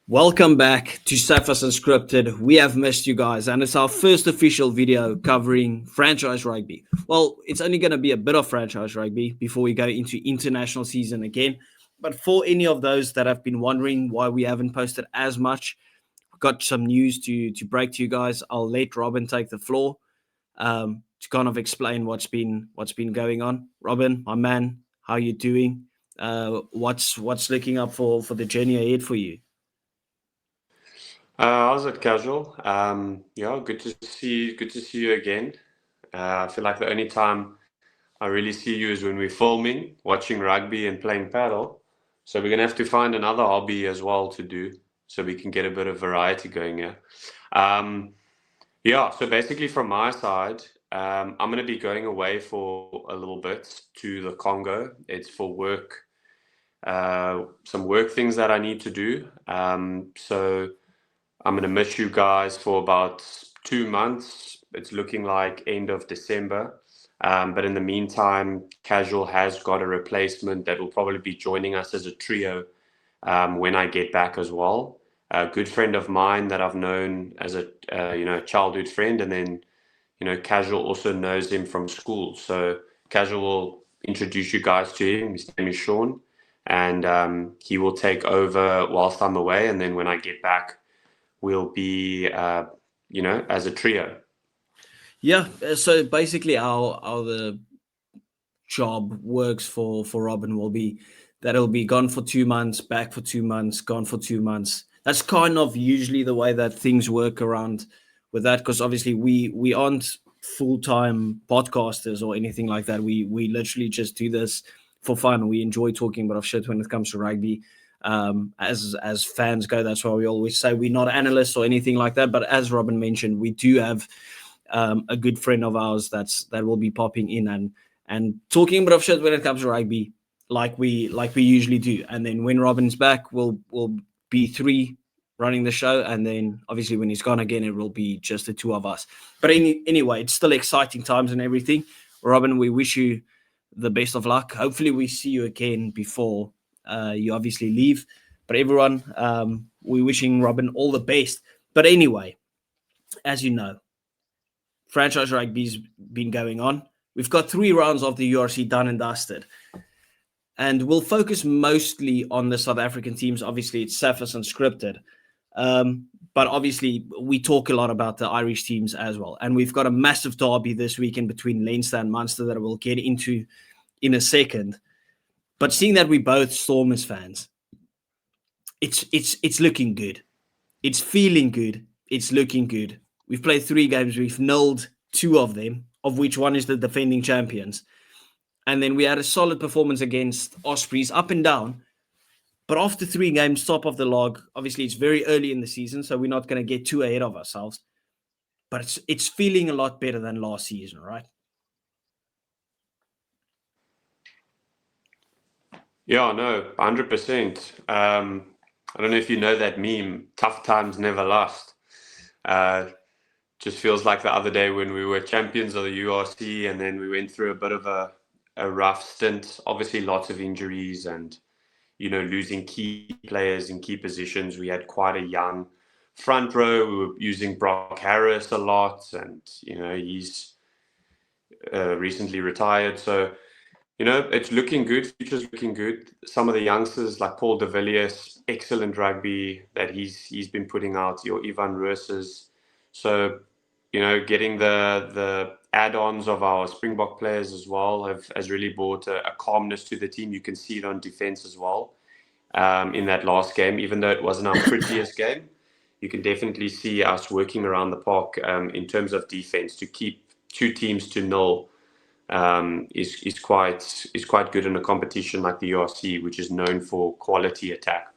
Welcome back to Sapphire's Unscripted. We have missed you guys, and it's our first official video covering franchise rugby. Well, it's only going to be a bit of franchise rugby before we go into international season again. But for any of those that have been wondering why we haven't posted as much, we've got some news to break to you guys. I'll let Robin take the floor to kind of explain what's been going on. Robin, my man, how you doing? What's looking up for the journey ahead for you? How's it, casual? Yeah, good to see you again. I feel like the only time I really see you is when we're filming, watching rugby and playing paddle. So we're gonna have to find another hobby as well to do, so we can get a bit of variety going here. Um, yeah, so basically from my side, I'm gonna be going away for a little bit to the Congo. It's for work, some work things that I need to do. So I'm going to miss you guys for about 2 months. It's looking like end of December. But in the meantime, Casual has got a replacement that will probably be joining us as a trio when I get back as well. A good friend of mine that I've known as a childhood friend, and then Casual also knows him from school. So Casual will introduce you guys to him. His name is Sean, and he will take over whilst I'm away, and then when I get back will be, as a trio. Yeah, so basically how the job works for Robin will be that he'll be gone for 2 months, back for 2 months, gone for 2 months. That's kind of usually the way that things work around with that, because obviously we aren't full-time podcasters or anything like that. We literally just do this for fun. We enjoy talking about shit when it comes to rugby. As fans go, that's why we always say we're not analysts or anything like that. But as Robin mentioned, we do have a good friend of ours that will be popping in and talking a bit of shit when it comes to rugby, like we usually do. And then when Robin's back, we'll be three running the show, and then obviously when he's gone again, it will be just the two of us. But anyway, it's still exciting times and everything. Robin, we wish you the best of luck. Hopefully, we see you again before you obviously leave. But everyone, we're wishing Robin all the best. But anyway, as you know, franchise rugby's been going on. We've got 3 rounds of the URC done and dusted. And we'll focus mostly on the South African teams. Obviously, it's Sapphire's Unscripted. But obviously, we talk a lot about the Irish teams as well. And we've got a massive derby this weekend between Leinster and Munster that we'll get into in a second. But seeing that we both Stormers fans, it's looking good. It's feeling good. It's looking good. We've played 3 games. We've nulled 2 of them, of which one is the defending champions. And then we had a solid performance against Ospreys, up and down. But after 3 games, top of the log, obviously it's very early in the season, so we're not going to get too ahead of ourselves. But it's feeling a lot better than last season, right? Yeah, no, 100%. I don't know if you know that meme, tough times never last. Uh, just feels like the other day when we were champions of the URC, and then we went through a bit of a rough stint. Obviously, lots of injuries and, losing key players in key positions. We had quite a young front row. We were using Brock Harris a lot, and, he's recently retired. So, it's looking good. Future's looking good. Some of the youngsters like Paul de Villiers, excellent rugby that he's been putting out. Your Ivan Roos's. So, getting the add-ons of our Springbok players as well has really brought a calmness to the team. You can see it on defense as well. In that last game, even though it wasn't our prettiest game, you can definitely see us working around the park in terms of defense to keep 2 teams to 0. Is quite good in a competition like the URC, which is known for quality attack.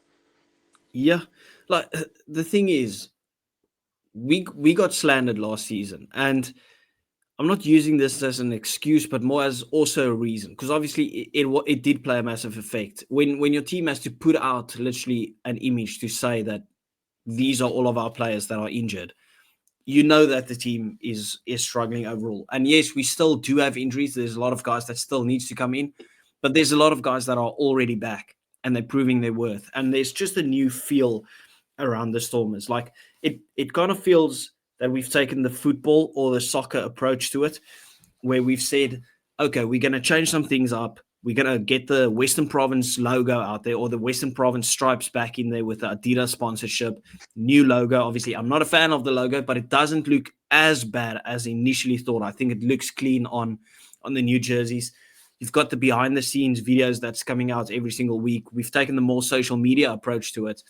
Yeah. Like, the thing is, we got slandered last season, and I'm not using this as an excuse, but more as also a reason, because obviously it did play a massive effect when your team has to put out literally an image to say that these are all of our players that are injured. You know that the team is struggling overall. And yes, we still do have injuries. There's a lot of guys that still needs to come in, but there's a lot of guys that are already back and they're proving their worth. And there's just a new feel around the Stormers. Like it kind of feels that we've taken the football or the soccer approach to it, where we've said, okay, we're going to change some things up. We're going to get the Western Province logo out there, or the Western Province stripes back in there with the Adidas sponsorship, new logo. Obviously, I'm not a fan of the logo, but it doesn't look as bad as initially thought. I think it looks clean on the new jerseys. You've got the behind the scenes videos that's coming out every single week. We've taken the more social media approach to it.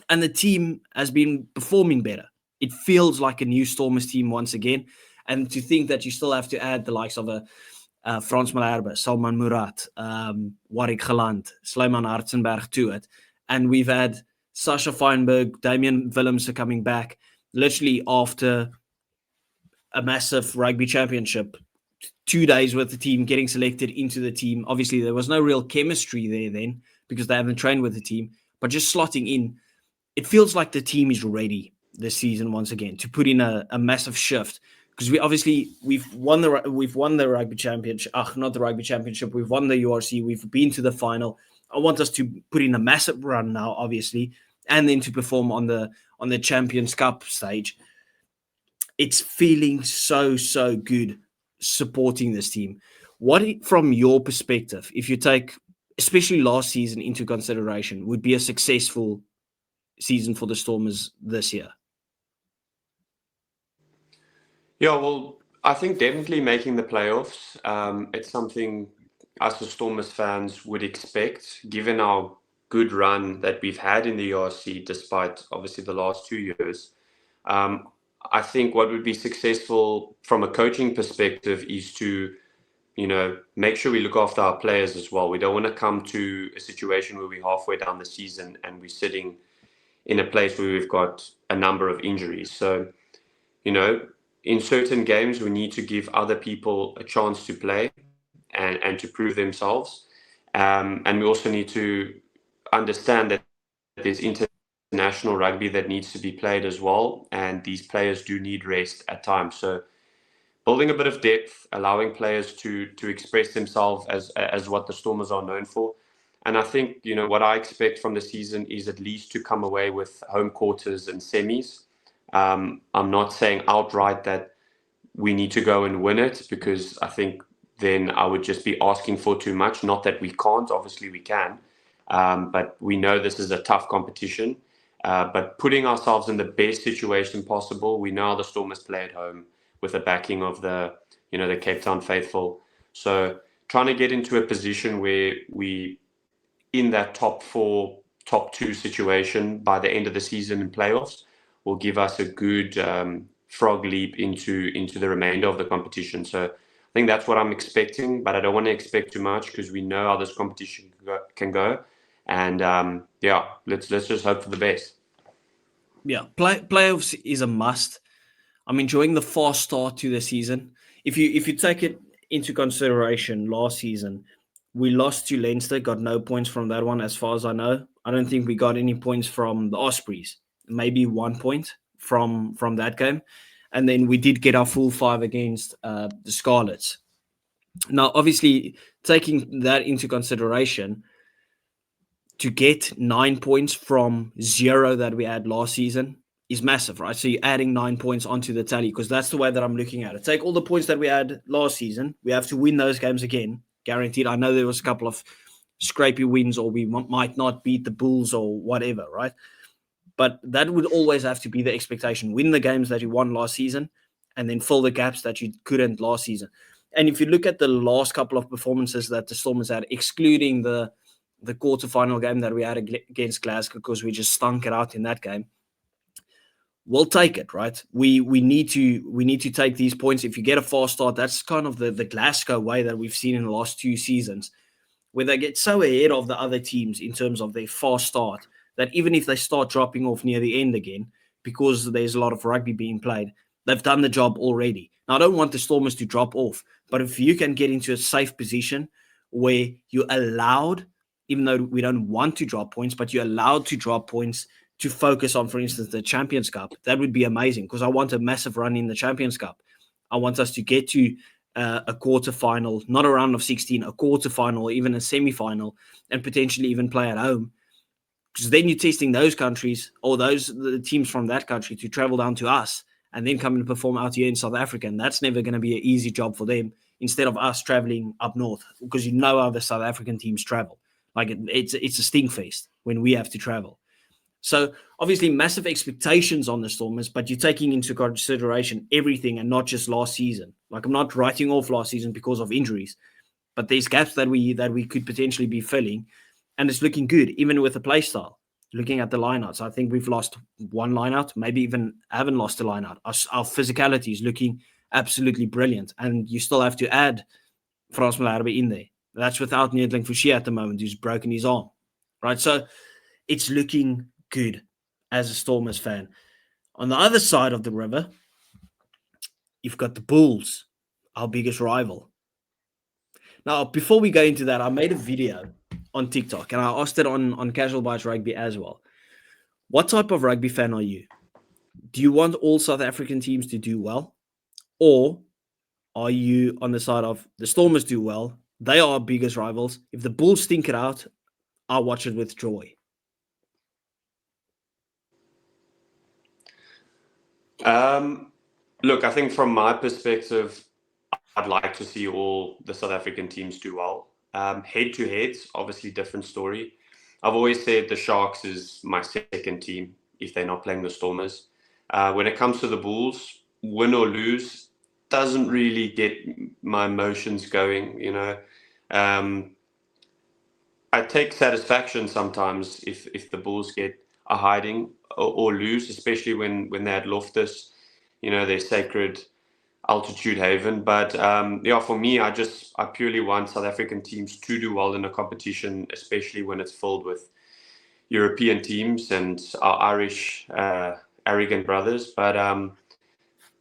And the team has been performing better. It feels like a new Stormers team once again. And to think that you still have to add the likes of Frans Malherbe, Salman Murat, Warwick Geland, Sleiman Hartzenberg to it. And we've had Sasha Feinberg, Damian Willems coming back literally after a massive rugby championship, 2 days with the team, getting selected into the team. Obviously, there was no real chemistry there then because they haven't trained with the team, but just slotting in, it feels like the team is ready this season once again to put in a massive shift. Because we've won the rugby championship. Not the rugby championship. We've won the URC. We've been to the final. I want us to put in a massive run now, obviously, and then to perform on the Champions Cup stage. It's feeling so good supporting this team. What, from your perspective, if you take especially last season into consideration, would be a successful season for the Stormers this year? Yeah, well, I think definitely making the playoffs. It's something us as Stormers fans would expect, given our good run that we've had in the URC, despite obviously the last 2 years. I think what would be successful from a coaching perspective is to, make sure we look after our players as well. We don't want to come to a situation where we're halfway down the season and we're sitting in a place where we've got a number of injuries. So, in certain games, we need to give other people a chance to play and to prove themselves. And we also need to understand that there's international rugby that needs to be played as well. And these players do need rest at times. So building a bit of depth, allowing players to express themselves as what the Stormers are known for. And I think, what I expect from the season is at least to come away with home quarters and semis. I'm not saying outright that we need to go and win it, because I think then I would just be asking for too much. Not that we can't, obviously we can, but we know this is a tough competition. But putting ourselves in the best situation possible. We know how the Stormers play at home with the backing of the Cape Town faithful. So trying to get into a position where we in that top 4, top 2 situation by the end of the season in playoffs will give us a good frog leap into the remainder of the competition. So I think that's what I'm expecting, but I don't want to expect too much because we know how this competition can go. And let's just hope for the best. Yeah, playoffs is a must. I'm enjoying the fast start to the season. If you take it into consideration, last season we lost to Leinster, got no points from that one as far as I know. I don't think we got any points from the Ospreys. Maybe 1 point from that game. And then we did get our full 5 against the Scarlets. Now, obviously, taking that into consideration, to get 9 points from 0 that we had last season is massive, right? So you're adding 9 points onto the tally, because that's the way that I'm looking at it. Take all the points that we had last season. We have to win those games again, guaranteed. I know there was a couple of scrapey wins, or we might not beat the Bulls or whatever, right? But that would always have to be the expectation. Win the games that you won last season and then fill the gaps that you couldn't last season. And if you look at the last couple of performances that the Stormers had, excluding the quarterfinal game that we had against Glasgow, because we just stunk it out in that game, we'll take it, right? We need to take these points. If you get a fast start, that's kind of the Glasgow way that we've seen in the last 2 seasons, where they get so ahead of the other teams in terms of their fast start that even if they start dropping off near the end again, because there's a lot of rugby being played, they've done the job already. Now, I don't want the Stormers to drop off, but if you can get into a safe position where you're allowed, even though we don't want to drop points, but you're allowed to drop points to focus on, for instance, the Champions Cup, that would be amazing, because I want a massive run in the Champions Cup. I want us to get to a quarterfinal, not a round of 16, a quarterfinal, or even a semi-final, and potentially even play at home. Because then you're testing those countries or the teams from that country to travel down to us and then come and perform out here in South Africa. And that's never going to be an easy job for them instead of us traveling up north, because you know how the South African teams travel. Like it's a stinkfest when we have to travel. So obviously massive expectations on the Stormers, but you're taking into consideration everything and not just last season. Like I'm not writing off last season because of injuries, but there's gaps that we could potentially be filling, and it's looking good even with the play style. Looking at the lineouts, I think we've lost one lineout, maybe even haven't lost a lineout. Our physicality is looking absolutely brilliant, and you still have to add Frans Malherbe in there. That's without Nedling Fouché at the moment, who's broken his arm, right? So it's looking good as a Stormers fan. On the other side of the river, you've got the Bulls, our biggest rival. Now, before we go into that, I made a video on TikTok and I asked it on Casual Bites Rugby as well. What type of rugby fan are you? Do you want all South African teams to do well? Or are you on the side of the Stormers do well? They are our biggest rivals. If the Bulls stink it out, I'll watch it with joy. Look, I think from my perspective, I'd like to see all the South African teams do well. Head to heads, obviously different story. I've always said the Sharks is my second team if they're not playing the Stormers. When it comes to the Bulls, win or lose doesn't really get my emotions going, you know. I take satisfaction sometimes if the Bulls get a hiding or lose, especially when they had Loftus, you know, their sacred altitude haven. But yeah, for me, I purely want South African teams to do well in a competition, especially when it's filled with European teams and our Irish arrogant brothers. But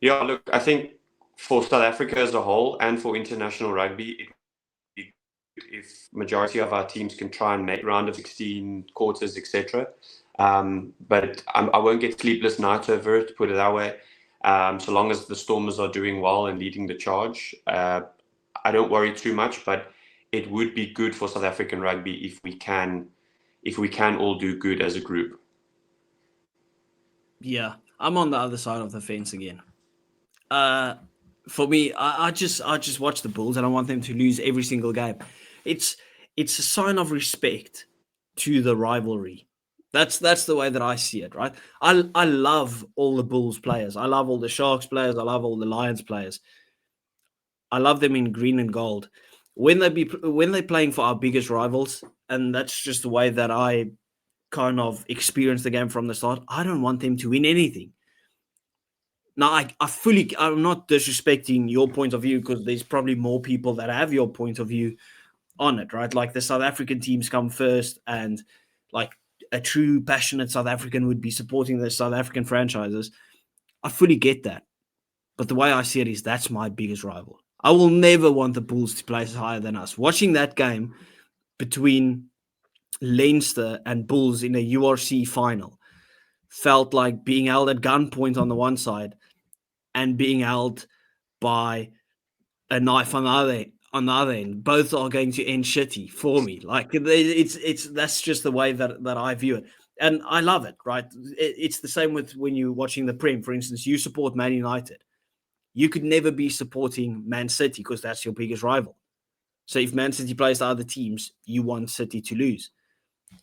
yeah, look, I think for South Africa as a whole and for international rugby, it would be good if majority of our teams can try and make round of 16 quarters, etc. But I won't get sleepless nights over it, put it that way. So long as the Stormers are doing well and leading the charge, I don't worry too much. But it would be good for South African rugby if we can all do good as a group. Yeah, I'm on the other side of the fence again. For me, I just watch the Bulls and I want them to lose every single game. It's a sign of respect to the rivalry. That's the way that I see it, right? I love all the Bulls players. I love all the Sharks players. I love all the Lions players. I love them in green and gold. When they're playing for our biggest rivals, and that's just the way that I kind of experienced the game from the start. I don't want them to win anything. Now, I'm not disrespecting your point of view because there's probably more people that have your point of view on it, right? Like the South African teams come first, and like a true passionate South African would be supporting the South African franchises. I fully get that. But the way I see it is that's my biggest rival. I will never want the Bulls to place higher than us. Watching that game between Leinster and Bulls in a URC final felt like being held at gunpoint on the one side and being held by a knife on the other end. Both are going to end shitty for me. Like it's that's just the way that I view it. And I love it, right? It's the same with when you're watching the Prem. For instance, you support Man United. You could never be supporting Man City because that's your biggest rival. So if Man City plays the other teams, you want City to lose.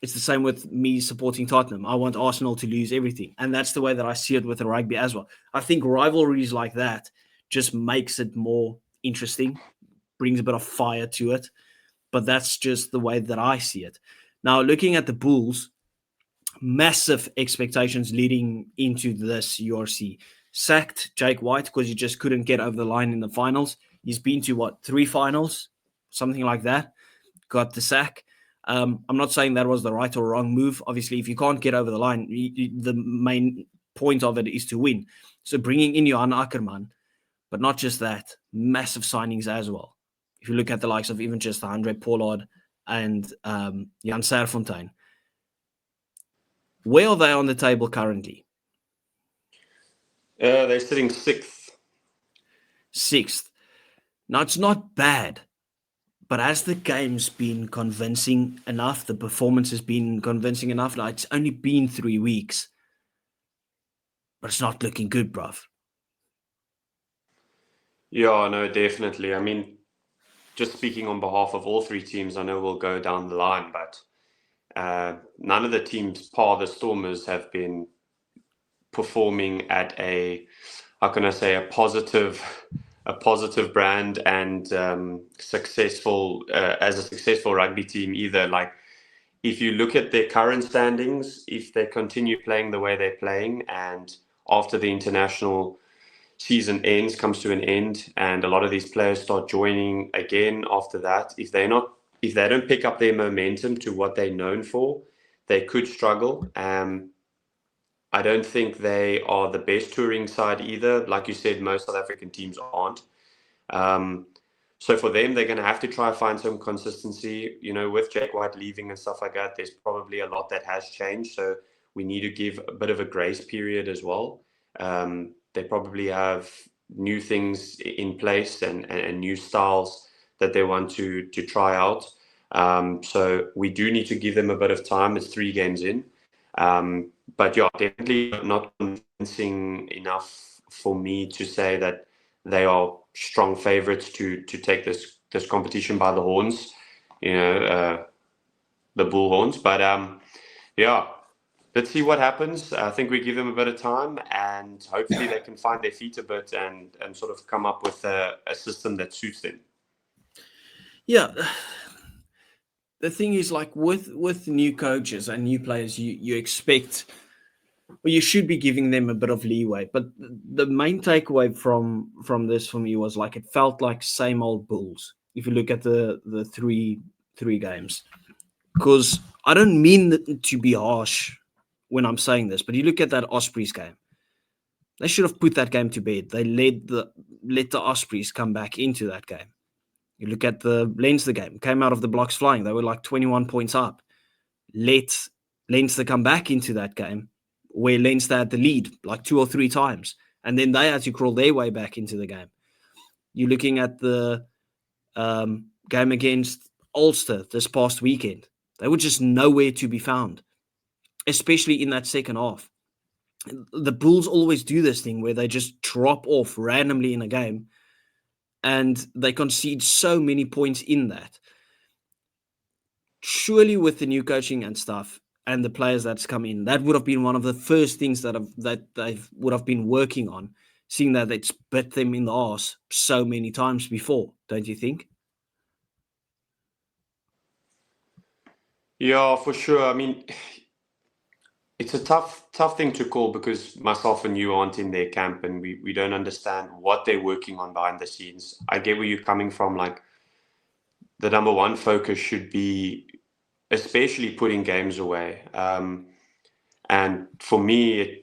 It's the same with me supporting Tottenham. I want Arsenal to lose everything. And that's the way that I see it with the rugby as well. I think rivalries like that just makes it more interesting, brings a bit of fire to it. But that's just the way that I see it. Now, looking at the Bulls, massive expectations leading into this URC. Sacked Jake White because he just couldn't get over the line in the finals. He's been to, 3 finals? Something like that. Got the sack. I'm not saying that was the right or wrong move. Obviously, if you can't get over the line, the main point of it is to win. So bringing in Johan Ackerman, but not just that, massive signings as well. If you look at the likes of even just Andre Pollard and Jan Serfontein, where are they on the table currently? They're sitting 6th. 6th. Now, it's not bad, But has the game's been convincing enough? The performance has been convincing enough? Now, it's only been 3 weeks, but it's not looking good, bruv. Yeah, no, definitely. I mean, just speaking on behalf of all three teams, I know we'll go down the line, but none of the teams, par the Stormers, have been performing at a, how can I say, a positive brand and successful as a successful rugby team either. Like, if you look at their current standings, if they continue playing the way they're playing, and after the international season comes to an end, and a lot of these players start joining again after that, if they don't pick up their momentum to what they're known for, they could struggle. I don't think they are the best touring side either. Like you said, most South African teams aren't. Um, so for them, they're going to have to try to find some consistency. You know, with Jake White leaving and stuff like that, there's probably a lot that has changed. So we need to give a bit of a grace period as well. They probably have new things in place and new styles that they want to try out. So we do need to give them a bit of time. It's 3 games in. But yeah, definitely not convincing enough for me to say that they are strong favourites to take this competition by the horns, the bull horns. But yeah, let's see what happens. I think we give them a bit of time, and hopefully they can find their feet a bit and sort of come up with a system that suits them. Yeah. The thing is, like with new coaches and new players, you expect, well, you should be giving them a bit of leeway. But the main takeaway from this for me was like it felt like same old Bulls. If you look at the three games, because I don't mean to be harsh when I'm saying this, but you look at that Ospreys game. They should have put that game to bed. They let the Ospreys come back into that game. You look at the Leinster game, came out of the blocks flying. They were like 21 points up. Let Leinster come back into that game where Leinster had the lead like 2 or 3 times. And then they had to crawl their way back into the game. You're looking at the game against Ulster this past weekend. They were just nowhere to be found, especially in that second half. The Bulls always do this thing where they just drop off randomly in a game and they concede so many points in that. Surely with the new coaching and stuff and the players that's come in, that would have been one of the first things that they would have been working on, seeing that it's bit them in the arse so many times before, don't you think? Yeah, for sure. I mean, it's a tough thing to call because myself and you aren't in their camp, and we don't understand what they're working on behind the scenes. I get where you're coming from. Like, the number one focus should be especially putting games away. And for me,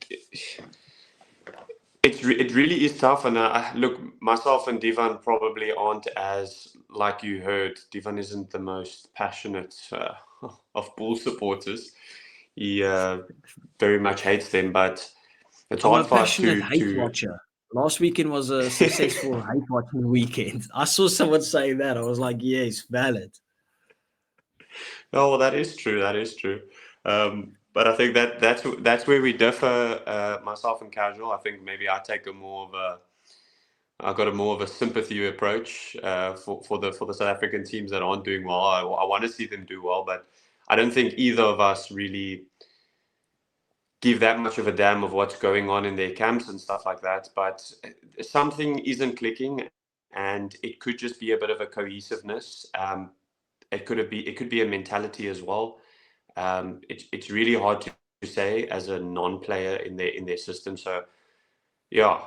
it really is tough. And look, myself and Divan probably aren't as, like you heard, Divan isn't the most passionate of Bull supporters. He very much hates them, but it's I'm a hard for us passionate hate to. watcher. Last weekend was a successful hate watching weekend. I saw someone say that. I was like, yes, valid. Oh, well, that is true. That is true. But I think that's where we differ, myself and Casual. I think maybe I've got a more of a sympathy approach for the South African teams that aren't doing well. I want to see them do well, but I don't think either of us really give that much of a damn of what's going on in their camps and stuff like that. But something isn't clicking, and it could just be a bit of a cohesiveness. It could be a mentality as well. It's really hard to say as a non-player in their system. So yeah,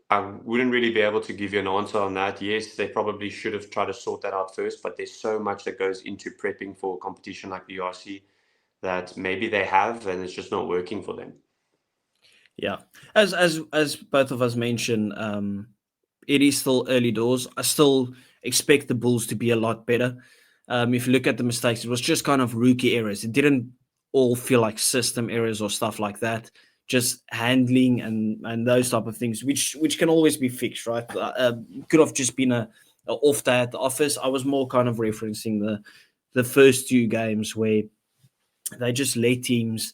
I wouldn't really be able to give you an answer on that. Yes, they probably should have tried to sort that out first, but there's so much that goes into prepping for a competition like the URC that maybe they have, and it's just not working for them. Yeah, as both of us mentioned, it is still early doors. I still expect the Bulls to be a lot better. If you look at the mistakes, it was just kind of rookie errors. It didn't all feel like system errors or stuff like that. Just handling and those type of things, which can always be fixed, right? Could have just been off day at the office. I was more kind of referencing the first two games where they just let teams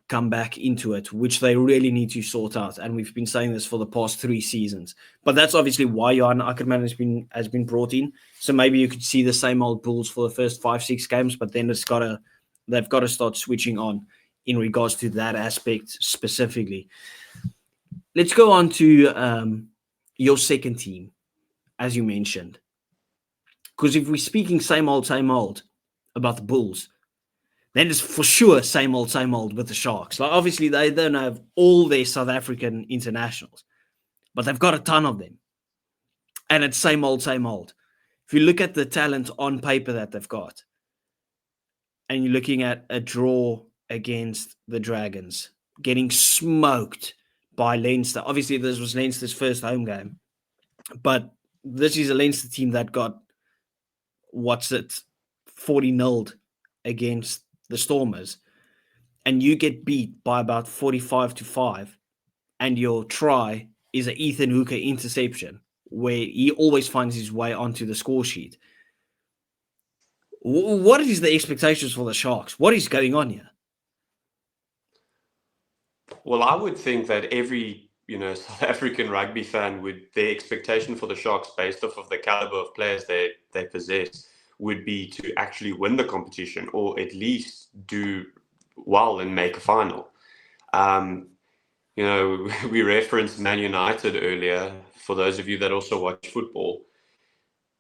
come back into it, which they really need to sort out. And we've been saying this for the past 3 seasons. But that's obviously why Johan Ackerman has been brought in. So maybe you could see the same old Bulls for the first 5-6 games, but then they've got to start switching on in regards to that aspect specifically. Let's go on to your second team, as you mentioned. Because if we're speaking same old about the Bulls, then it's for sure same old with the Sharks. Like obviously they don't have all their South African internationals, but they've got a ton of them. And it's same old. If you look at the talent on paper that they've got, and you're looking at a draw against the Dragons, getting smoked by Leinster. Obviously, this was Leinster's first home game, but this is a Leinster team that got 40-0 against the Stormers, and you get beat by about 45-5, and your try is an Ethan Hooker interception where he always finds his way onto the score sheet. What is the expectations for the Sharks? What is going on here? Well, I would think that every South African rugby fan their expectation for the Sharks, based off of the caliber of players they possess, would be to actually win the competition or at least do well and make a final. We referenced Man United earlier. For those of you that also watch football,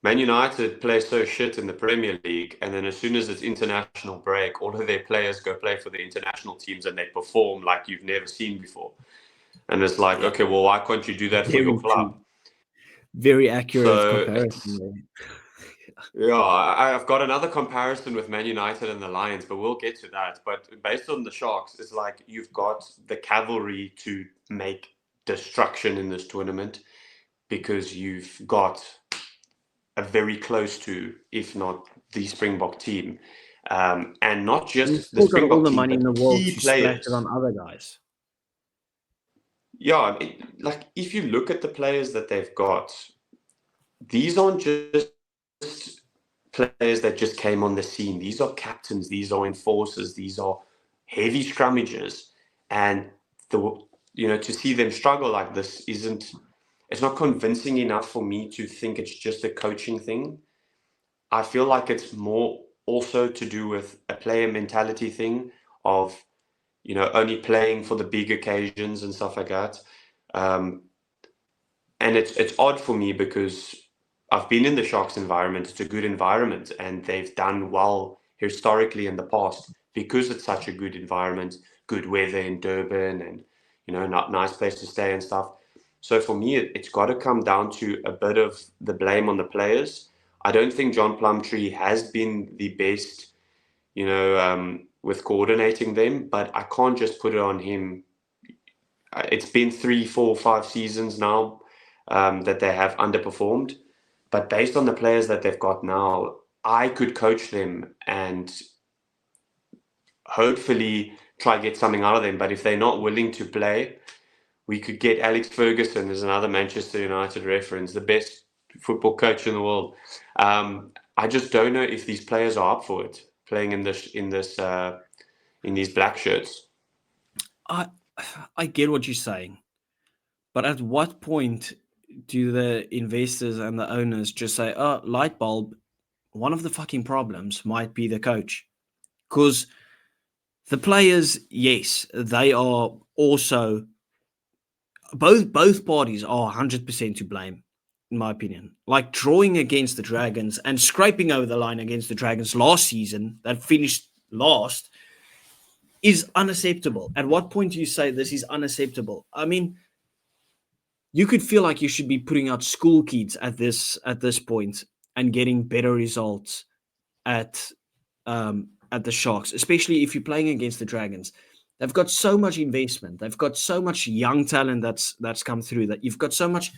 Man United play so shit in the Premier League, and then as soon as it's international break, all of their players go play for the international teams and they perform like you've never seen before. And it's like, okay, well, why can't you do that for your club? Very accurate comparison. Yeah, I've got another comparison with Man United and the Lions, but we'll get to that. But based on the Sharks, it's like you've got the cavalry to make destruction in this tournament because you've got a very close to, if not the Springbok team, and not just the Springbok all the team, money in the world to splash players it on other guys. Yeah, like if you look at the players that they've got, these aren't just players that just came on the scene. These are captains, these are enforcers, these are heavy scrummagers, and to see them struggle like this it's not convincing enough for me to think it's just a coaching thing. I feel like it's more also to do with a player mentality thing of only playing for the big occasions and stuff like that. And it's odd for me because I've been in the Sharks environment. It's a good environment, and they've done well historically in the past because it's such a good environment, good weather in Durban, and not nice place to stay and stuff. So for me, it's got to come down to a bit of the blame on the players. I don't think John Plumtree has been the best, with coordinating them, but I can't just put it on him. It's been 3, 4, 5 seasons now that they have underperformed. But based on the players that they've got now, I could coach them and hopefully try to get something out of them. But if they're not willing to play, we could get Alex Ferguson as another Manchester United reference, the best football coach in the world. I just don't know if these players are up for it, playing in these black shirts. I get what you're saying, but at what point do the investors and the owners just say, "Oh, light bulb, one of the fucking problems might be the coach"? Because the players, yes, they are also both parties are 100% to blame, in my opinion. Like drawing against the Dragons and scraping over the line against the Dragons last season that finished last is unacceptable. At what point do you say this is unacceptable? I mean, you could feel like you should be putting out school kids at this point and getting better results at the Sharks, especially if you're playing against the Dragons. They've got so much investment. They've got so much young talent that's come through, that you've got so much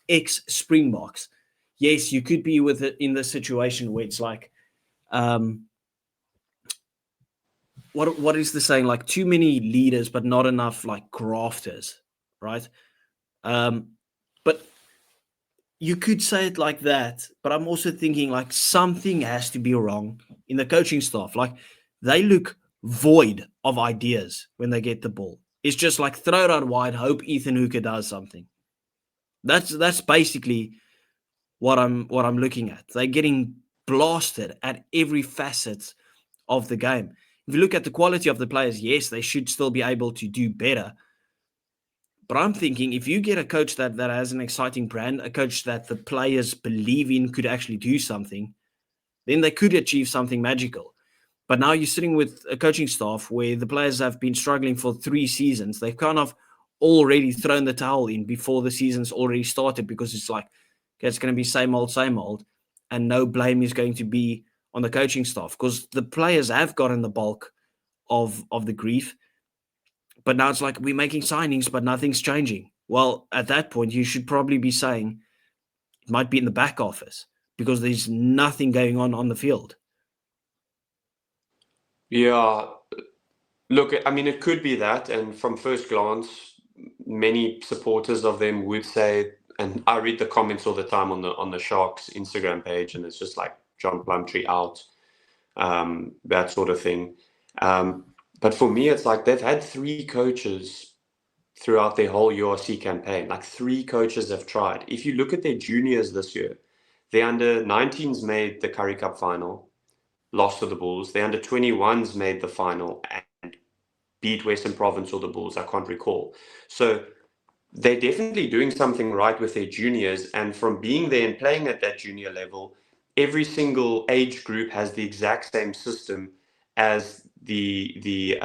ex-Springboks. Yes, you could be with it in the situation where it's like, what is the saying? Like too many leaders, but not enough like grafters, right? But you could say it like that, but I'm also thinking like something has to be wrong in the coaching staff. Like they look void of ideas when they get the ball. It's just like throw it out wide, hope Ethan Hooker does something. That's basically what I'm looking at. They're getting blasted at every facet of the game. If you look at the quality of the players, yes, they should still be able to do better. But I'm thinking if you get a coach that has an exciting brand, a coach that the players believe in could actually do something, then they could achieve something magical. But now you're sitting with a coaching staff where the players have been struggling for 3 seasons. They've kind of already thrown the towel in before the season's already started because it's like, okay, it's going to be same old, same old. And no blame is going to be on the coaching staff because the players have gotten the bulk of the grief. But now it's like we're making signings, but nothing's changing. Well, at that point, you should probably be saying it might be in the back office because there's nothing going on the field. Yeah, look, I mean, it could be that, and from first glance, many supporters of them would say, and I read the comments all the time on the Sharks Instagram page, and it's just like John Plumtree out, that sort of thing. But for me, it's like they've had 3 coaches throughout their whole URC campaign. Like 3 coaches have tried. If you look at their juniors this year, the under 19s made the Currie Cup final, lost to the Bulls. The under 21s made the final and beat Western Province or the Bulls. I can't recall. So they're definitely doing something right with their juniors. And from being there and playing at that junior level, every single age group has the exact same system as the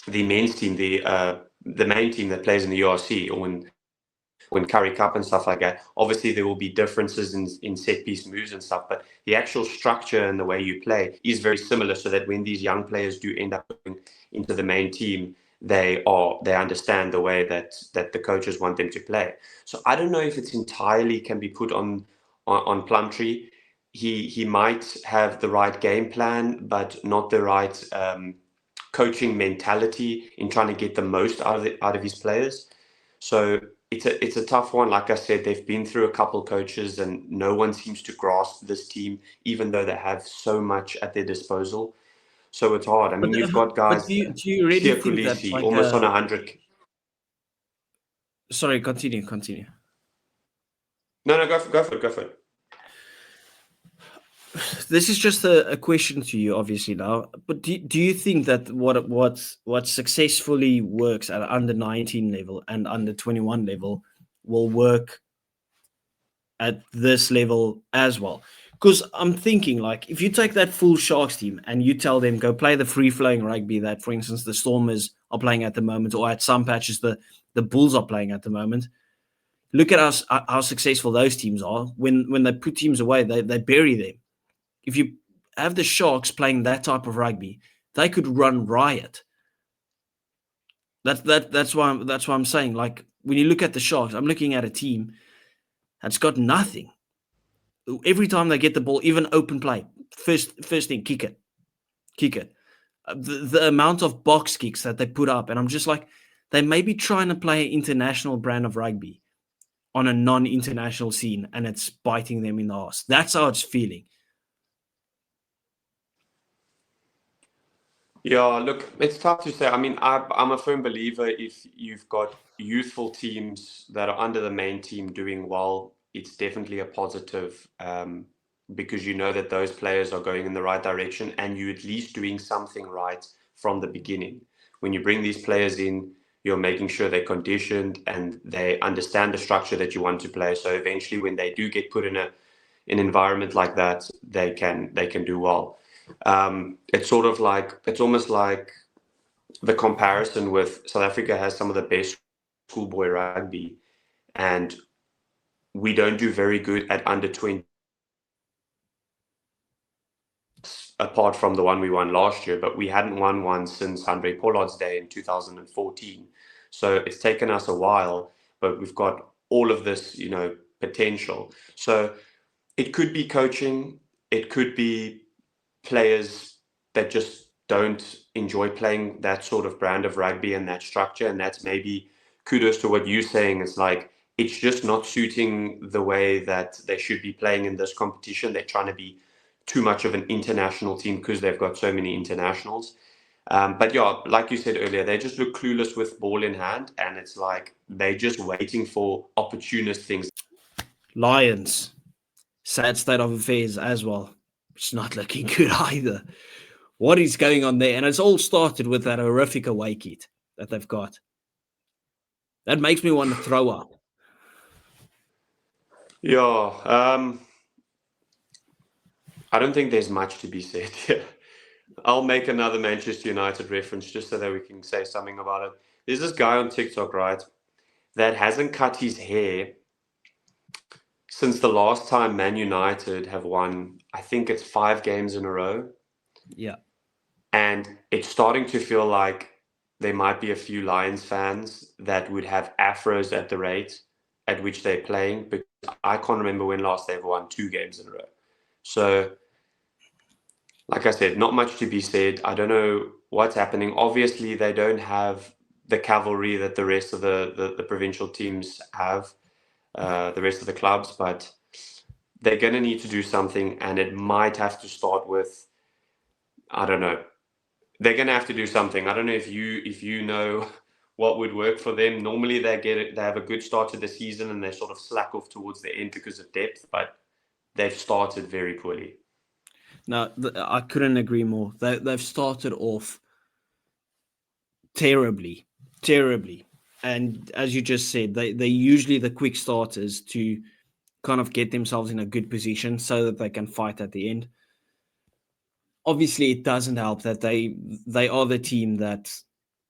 men's team, the main team that plays in the URC or when Currie Cup and stuff like that. Obviously, there will be differences in set piece moves and stuff, but the actual structure and the way you play is very similar. So that when these young players do end up going into the main team, they understand the way that the coaches want them to play. So I don't know if it's entirely can be put on Plumtree. He might have the right game plan, but not the right coaching mentality in trying to get the most out of his players. So it's a tough one. Like I said, they've been through a couple coaches, and no one seems to grasp this team, even though they have so much at their disposal. So it's hard. I mean, you've got But guys, do you really Sia think that Kulisi, like almost on 100. sorry, continue. No, go for it. This is just a question to you, obviously now. But do you think that what successfully works at under 19 level and under 21 level will work at this level as well? Because I'm thinking, like, if you take that full Sharks team and you tell them go play the free flowing rugby that, for instance, the Stormers are playing at the moment, or at some patches the Bulls are playing at the moment. Look at us how successful those teams are. When they put teams away, they bury them. If you have the Sharks playing that type of rugby, they could run riot. That's why I'm saying, like, when you look at the Sharks, I'm looking at a team that's got nothing. Every time they get the ball, even open play, first thing, kick it. The amount of box kicks that they put up, and I'm just like, they may be trying to play an international brand of rugby on a non-international scene, and it's biting them in the ass. That's how it's feeling. Yeah, look, it's tough to say. I mean, I'm a firm believer if you've got youthful teams that are under the main team doing well, it's definitely a positive, because you know that those players are going in the right direction and you're at least doing something right from the beginning. When you bring these players in, you're making sure they're conditioned and they understand the structure that you want to play. So eventually, when they do get put in an environment like that, they can do well. It's almost like the comparison with South Africa has some of the best schoolboy rugby, and we don't do very good at under 20, apart from the one we won last year, but we hadn't won one since Andre Pollard's day in 2014. So it's taken us a while, but we've got all of this, potential. So it could be coaching, it could be players that just don't enjoy playing that sort of brand of rugby and that structure. And that's maybe kudos to what you're saying. It's like it's just not suiting the way that they should be playing in this competition. They're trying to be too much of an international team because they've got so many internationals. But yeah, like you said earlier, they just look clueless with ball in hand, and it's like they're just waiting for opportunist things. Lions, sad state of affairs as well. It's not looking good either. What is going on there? And it's all started with that horrific away kit that they've got. That makes me want to throw up. Yeah, I don't think there's much to be said here. I'll make another Manchester United reference just so that we can say something about it. There's this guy on TikTok, right, that hasn't cut his hair since the last time Man United have won, I think it's 5 games in a row. Yeah. And it's starting to feel like there might be a few Lions fans that would have afros at the rate at which they're playing, because I can't remember when last they've won 2 games in a row. So, like I said, not much to be said. I don't know what's happening. Obviously, they don't have the cavalry that the rest of the provincial teams have, the rest of the clubs, but they're going to need to do something, and it might have to start with, I don't know. They're going to have to do something. I don't know if you know what would work for them. Normally, they have a good start to the season, and they sort of slack off towards the end because of depth, but they've started very poorly. No, I couldn't agree more. They've started off terribly, terribly. And as you just said, they're usually the quick starters to kind of get themselves in a good position so that they can fight at the end. Obviously, it doesn't help that they are the team that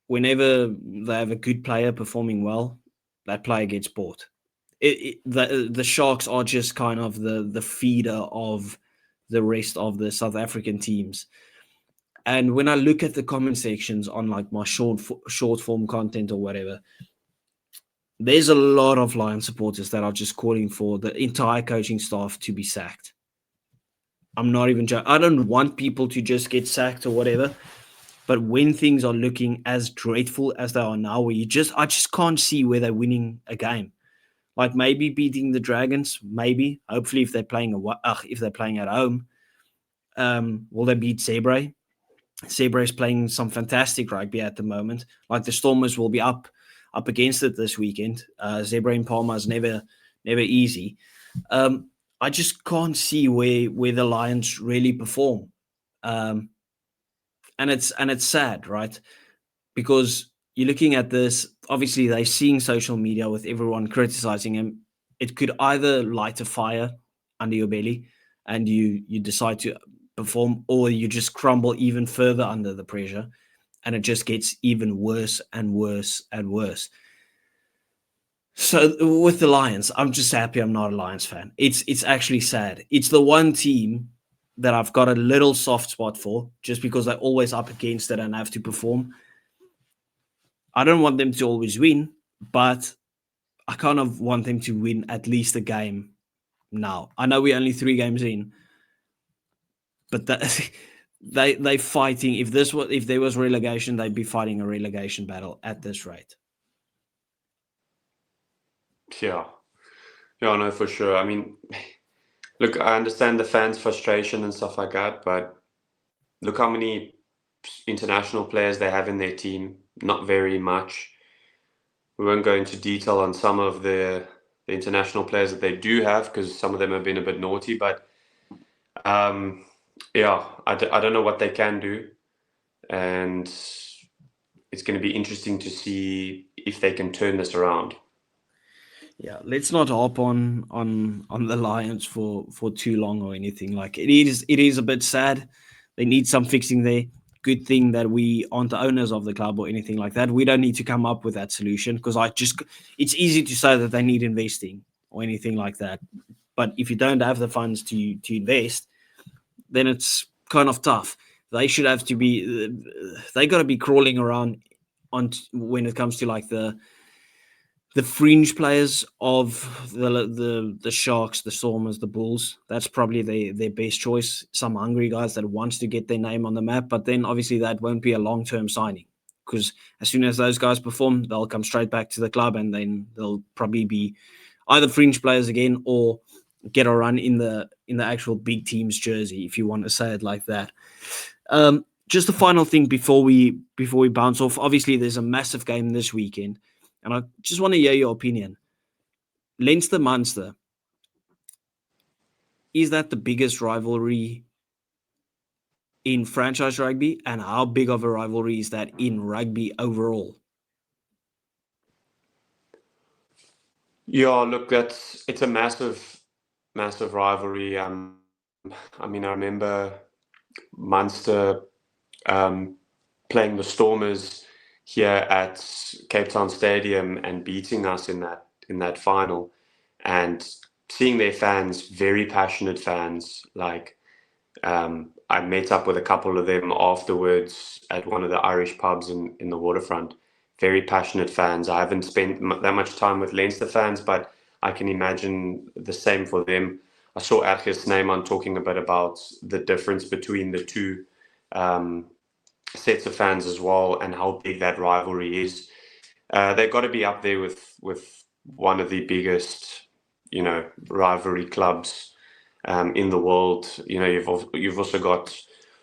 whenever they have a good player performing well, that player gets bought. The Sharks are just kind of the feeder of the rest of the South African teams. And when I look at the comment sections on like my short form content or whatever, there's a lot of Lion supporters that are just calling for the entire coaching staff to be sacked. I'm not even joking. I don't want people to just get sacked or whatever, but when things are looking as dreadful as they are now, where I just can't see where they're winning a game. Like maybe beating the Dragons, maybe. Hopefully, if they're playing at home, will they beat Zebra? Zebra is playing some fantastic rugby at the moment. Like the Stormers will be up against it this weekend. Zebra in Palma is never easy. I just can't see where the Lions really perform, and it's sad, right? Because you're looking at this. Obviously, they're seeing social media with everyone criticizing him. It could either light a fire under your belly, and you decide to perform, or you just crumble even further under the pressure, and it just gets even worse and worse and worse. So with the Lions, I'm just happy I'm not a Lions fan. It's actually sad. It's the one team that I've got a little soft spot for, just because they're always up against it and have to perform. I don't want them to always win, but I kind of want them to win at least a game now. I know we're only 3 games in, but they fighting. If there was relegation, they'd be fighting a relegation battle at this rate. Yeah, no, for sure. I mean, look, I understand the fans' frustration and stuff like that, but look how many international players they have in their team. Not very much. We won't go into detail on some of the international players that they do have, because some of them have been a bit naughty, but yeah, I don't know what they can do, and it's going to be interesting to see if they can turn this around. Yeah, let's not harp on the Lions for too long or anything. Like it is a bit sad. They need some fixing there. Good thing that we aren't the owners of the club or anything like that. We don't need to come up with that solution, because it's easy to say that they need investing or anything like that. But if you don't have the funds to invest, then it's kind of tough. They should have to be. They got to be crawling around on when it comes to like the fringe players of the Sharks, the Stormers, the Bulls. That's probably their best choice. Some hungry guys that wants to get their name on the map, but then obviously that won't be a long-term signing. because as soon as those guys perform, they'll come straight back to the club, and then they'll probably be either fringe players again or get a run in the actual big team's jersey, if you want to say it like that. Just a final thing before we bounce off. Obviously, there's a massive game this weekend, and I just want to hear your opinion. Leinster Munster, is that the biggest rivalry in franchise rugby, and how big of a rivalry is that in rugby overall? Yeah, look, it's a massive, massive rivalry. I mean, I remember Munster playing the Stormers here at Cape Town Stadium and beating us in that final, and seeing their fans, very passionate fans. Like, I met up with a couple of them afterwards at one of the Irish pubs in the waterfront. Very passionate fans. I haven't spent that much time with Leinster fans, but I can imagine the same for them. I saw Ergis Snyman talking a bit about the difference between the two sets of fans as well, and how big that rivalry is. They've got to be up there with one of the biggest, rivalry clubs in the world. You've also got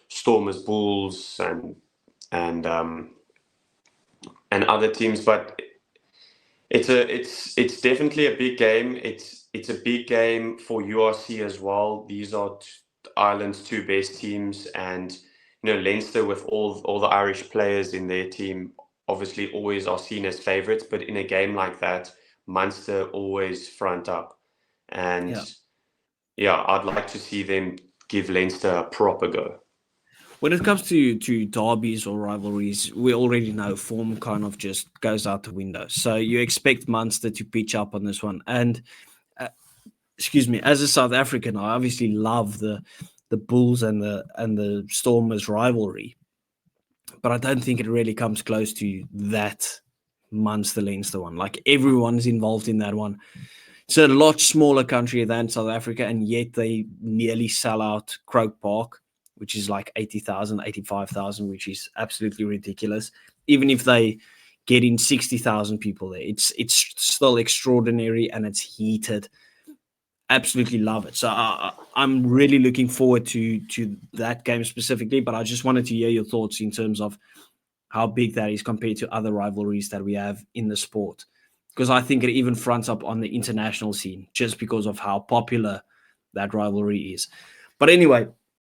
Stormers, Bulls, and other teams, but it's definitely a big game. It's a big game for URC as well. These are Ireland's two best teams, and Leinster, with all the Irish players in their team, obviously always are seen as favourites. But in a game like that, Munster always front up, and I'd like to see them give Leinster a proper go. When it comes to derbies or rivalries, we already know form kind of just goes out the window. So you expect Munster to pitch up on this one. And, as a South African, I obviously love the Bulls and the Stormers rivalry. But I don't think it really comes close to that Munster-Leinster one. Like, everyone's involved in that one. It's a lot smaller country than South Africa, and yet they nearly sell out Croke Park, which is like 80,000, 85,000, which is absolutely ridiculous. Even if they get in 60,000 people there, it's still extraordinary, and it's heated. Absolutely love it. So I'm really looking forward to that game specifically, but I just wanted to hear your thoughts in terms of how big that is compared to other rivalries that we have in the sport. Because I think it even fronts up on the international scene just because of how popular that rivalry is. But anyway,